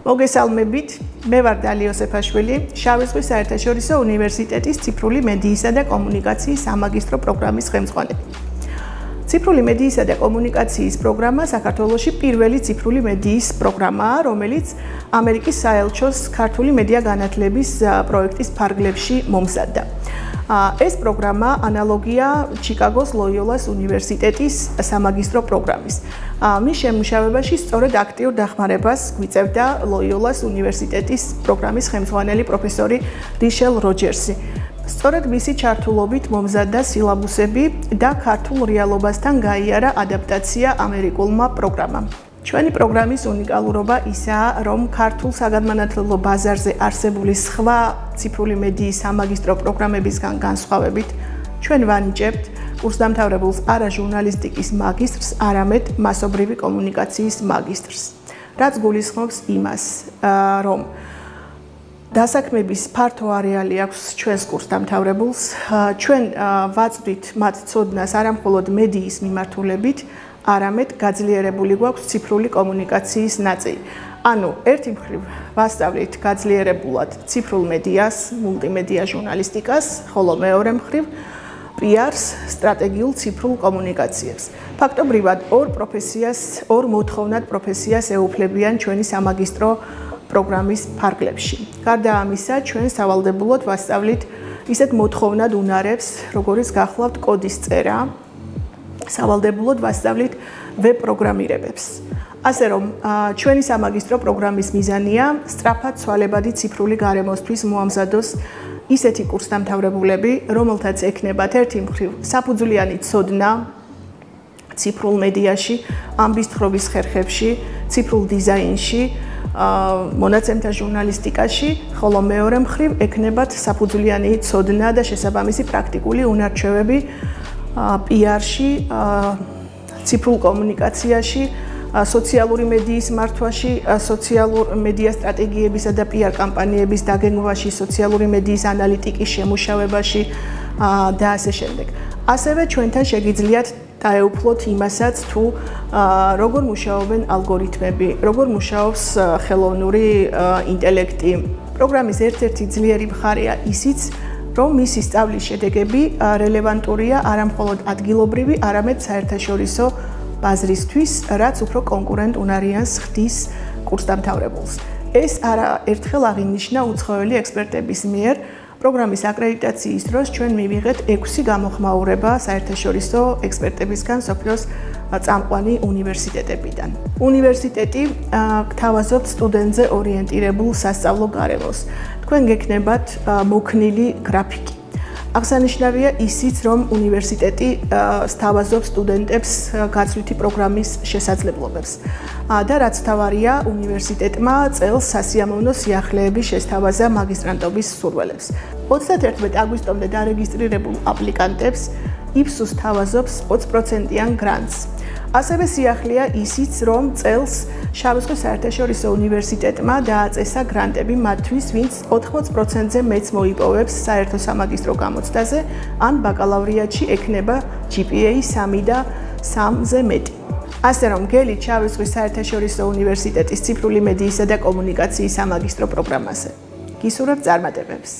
მოგესალმებით, მე ვარ დალი ოსეფაშვილი, შავი ზღვის საერთაშორისო უნივერსიტეტის ციფრული მედიისა და კომუნიკაციის სამაგისტრო პროგრამის ხელმძღვანელი. ციფრული მედიისა და კომუნიკაციის პროგრამა საქართველოში პირველი ციფრული მედიის პროგრამაა, რომელიც ამერიკის საელჩოს ქართული მედია განათლების პროექტის ფარგლებში მომზადდა. ეს პროგრამა ანალოგია ჩიკაგოს ლოიოლას უნივერსიტეტის სამაგისტრო პროგრამის. მის შემუშავებაში სწორედ აქტიურ დახმარებას გვიწევდა ლოიოლას უნივერსიტეტის პროგრამის ხელმძღვანელი პროფესორი რიშელ როჯერსი. სწორედ მისი ჩართულობით მომზადდა სილაბუსები და ქართულ რეალობასთან გაიარა ადაპტაცია ამერიკულმა პროგრამამ. ჩვენი პროგრამის უნიკალურობა ისაა, რომ ქართულ საგანმანათლებლო ბაზარზე არსებული სხვა ციფრული მედიის სამაგისტრო პროგრამებისგან განსხვავებით, ჩვენ ვანიჭებთ კურსდამთავრებულს არა ჟურნალისტიკის მაგისტრს, არამედ მასობრივი კომუნიკაციის მაგისტრს. რაც გულისხმობს იმას, რომ დასაქმების ფართო არეალი აქვს ჩვენს კურსდამთავრებულს, ჩვენ ვაწვდით მათ ცოდნას არა მხოლოდ მედიის მიმართულებით, არამედ გაძლიერებული გვაქვს ციფრული კომუნიკაციის ნაწილი. ანუ ერთი მხრივ ვასწავლით გაძლიერებულად ციფრულ მედიას, მულტიმედია ჟურნალისტიკას, ხოლო მეორე მხრივ PR-ს, სტრატეგიულ ციფრულ კომუნიკაციას. ფაქტობრივად ორ მოთხოვნად პროფესიას ეუფლებიან ჩვენი სამაგისტრო პროგრამის ფარგლებში. გარდა ამისა, ჩვენ სავალდებულოდ ვასწავლით ისეთ მოთხოვნად უნარებს, როგორიც გახლავთ კოდის წერა, სავალდებულოდ ვასწავლით ვებ პროგრამირებებს. ასე რომ, ჩვენი სამაგისტრო პროგრამის მიზანია სწრაფად ცვალებადი ციფრული გარემოსთვის მოამზადოს ისეთი კურსდამთავრებულები, რომელთაც ექნებათ ერთი მხრივ საფუძვლიანი ცოდნა ციფრულ მედიაში, ამბისთხრობის ხერხებში, ციფრულ დიზაინში, მონაცემთა ჟურნალისტიკაში, ხოლო მეორე მხრივ ექნებათ საფუძვლიანი ცოდნა და შესაბამისი პრაქტიკული უნარჩვევები PR-ში, ციფრულ კომუნიკაციაში, სოციალური მედიის მართვაში, სოციალურ მედია სტრატეგიებისა და PR კამპანიების დაგეგმვაში, სოციალური მედიის ანალიტიკის შემუშავებაში და ასე შემდეგ. ასევე ჩვენთან შეგიძლიათ დაეუფლოთ იმასაც, თუ როგორ მუშაობენ ალგორითმები, როგორ მუშაობს ხელოვნური ინტელექტი. პროგრამის ერთ-ერთი ძლიერი მხარეა ისიც, რომ მისი სწავლის შედეგები რელევანტურია არა მხოლოდ ადგილობრივი, არამედ საერთაშორისო ბაზრისთვის, რაც უფრო კონკურენტუნარიანს ხდის კურსდამთავრებულს. ეს არა ერთხელ აღინიშნა უცხოელი ექსპერტების მიერ. პროგრამის აკრედიტაციის დროს ჩვენ მივიღეთ 6 გამოხმაურება საერთაშორისო ექსპერტებისგან მსოფლიოს წამყვანი უნივერსიტეტებიდან. უნივერსიტეტი გთავაზობთ სტუდენტზე ორიენტირებულ სასწავლო გარემოს. თქვენ გექნებათ მოქნილი გრაფიკი. აღსანიშნავია ისიც, რომ უნივერსიტეტი სთავაზობს სტუდენტებს გაცვლითი პროგრამის შესაძლებლობებს. და რაც თავარია, უნივერსიტეტმა წელს სასიამოვნო სიახლეების შესთავაზა მაგისტრანტობის სურვილებს. 31 აგვისტომდე დარეგისტრირებულ აპლიკანტებს იფსუს თავაზობს 20%-იან გრანტს. ასევე სიახლეა ისიც, რომ წელს შავი ზღვის საერთაშორისო უნივერსიტეტმა დააწესა გრანტები მათთვის, ვინც 80%-ზე მეც მოიპოვებს საერთო სამაგისტრო გამოცდაზე, ან ბაკალავრიატში ექნება GPA 3 და 3-ზე მეტი. ასე რომ, გელით შავი ზღვის საერთაშორისო უნივერსიტეტის ციფრული მედიისა და კომუნიკაციის სამაგისტრო პროგრამაზე. გისურვებთ წარმატებებს.